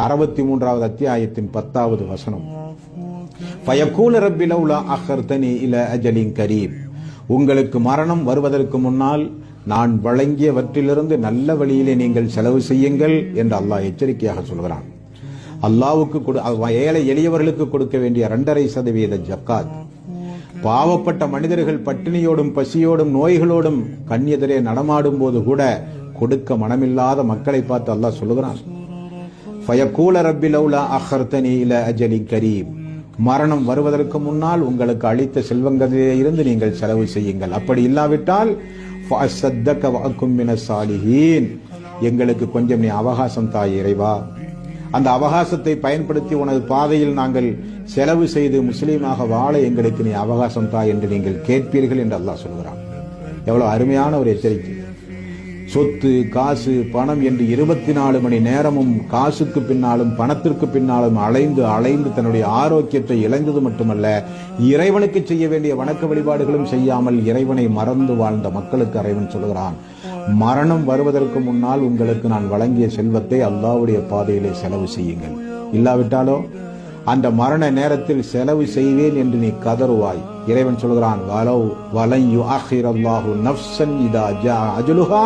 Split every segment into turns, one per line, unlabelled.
63வது அத்தியாயத்தின் 10வது வசனம். ஃபயகூல ரப்பி லௌலா அஹர்தனி இல அஜலின் கரீம். உங்களுக்கு மரணம் வருவதற்கு முன்னால் நான் வழங்கியவற்றிலிருந்து நல்ல வழியிலே நீங்கள் செலவு செய்யுங்கள் என்று அல்லாஹ் எச்சரிக்கையாக சொல்கிறான். அல்லாஹ்வுக்கு ஏழை எளியவர்களுக்கு கொடுக்க வேண்டிய 2.5% ஜக்காத், பாவப்பட்ட மனிதர்கள் பட்டினியோடும் பசியோடும் நோய்களோடும் கண்ணியெதிரே நடமாடும் போது கூட கொடுக்க மனமில்லாத மக்களை பார்த்து அல்லாஹ் சொல்லுகிறான். ஃபயகூல ரப்பி லௌலா அஹர்தனி இல அஜலின் கரீம். மரணம் வருவதற்கு முன்னால் உங்களுக்கு அளித்த செல்வங்களிலே இருந்து நீங்கள் செலவு செய்யுங்கள். அப்படி இல்லாவிட்டால் ஃபஅஸ்ஸத்தக வஅகும் மினஸ் சாலிஹீன். எங்களுக்கு கொஞ்சம் நீ அவகாசம் தாய் இறைவா, அந்த அவகாசத்தை பயன்படுத்தி உனது பாதையில் நாங்கள் செலவு செய்து முஸ்லீமாக வாழ எங்களுக்கு நீ அவகாசம் தாய் என்று நீங்கள் கேட்பீர்கள் என்று அல்லாஹ் சொல்கிறான். எவ்வளவு அருமையான ஒரு எச்சரிக்கை. சொத்து, காசு, பணம் என்று 24 மணி நேரமும் காசுக்கு பின்னாலும் பணத்திற்கு பின்னாலும் அலைந்து தன்னுடைய ஆரோக்கியத்தை இழந்தது மட்டுமல்ல, இறைவனுக்கு செய்ய வேண்டிய வணக்க வழிபாடுகளும் செய்யாமல் இறைவனை மறந்து வாழ்ந்த மக்களுக்கு இறைவன் சொல்கிறான், மரணம் வருவதற்கு முன்னால் உங்களுக்கு நான் வழங்கிய செல்வத்தை அல்லாஹ்வுடைய பாதையிலே செலவு செய்யுங்கள். இல்லாவிட்டாலோ அந்த மரண நேரத்தில் செலவு செய்வேன் என்று நீ கதறுவாய். இறைவன் சொல்கிறான், வலன் யுஅখিরல்லாஹு நஃப்ஸன் இதா ஜா அஜலுஹா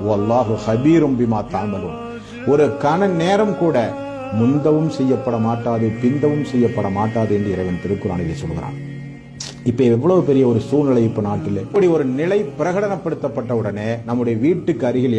வல்லாஹு ஹபீரும் பிமா தஅமலூன். ஒரு கண நேரம் கூட முந்தவும் செய்யப்பட மாட்டாது, பிந்தவும் செய்யப்பட மாட்டாது என்று இறைவன் திருக்குர்ஆனிலே சொல்கிறான். இப்ப எவ்வளவு பெரிய ஒரு சூழ்நிலை இப்ப நாட்டில் இப்படி ஒரு நிலை பிரகடனப்படுத்தப்பட்ட உடனே நம்முடைய வீட்டுக்கு அருகில்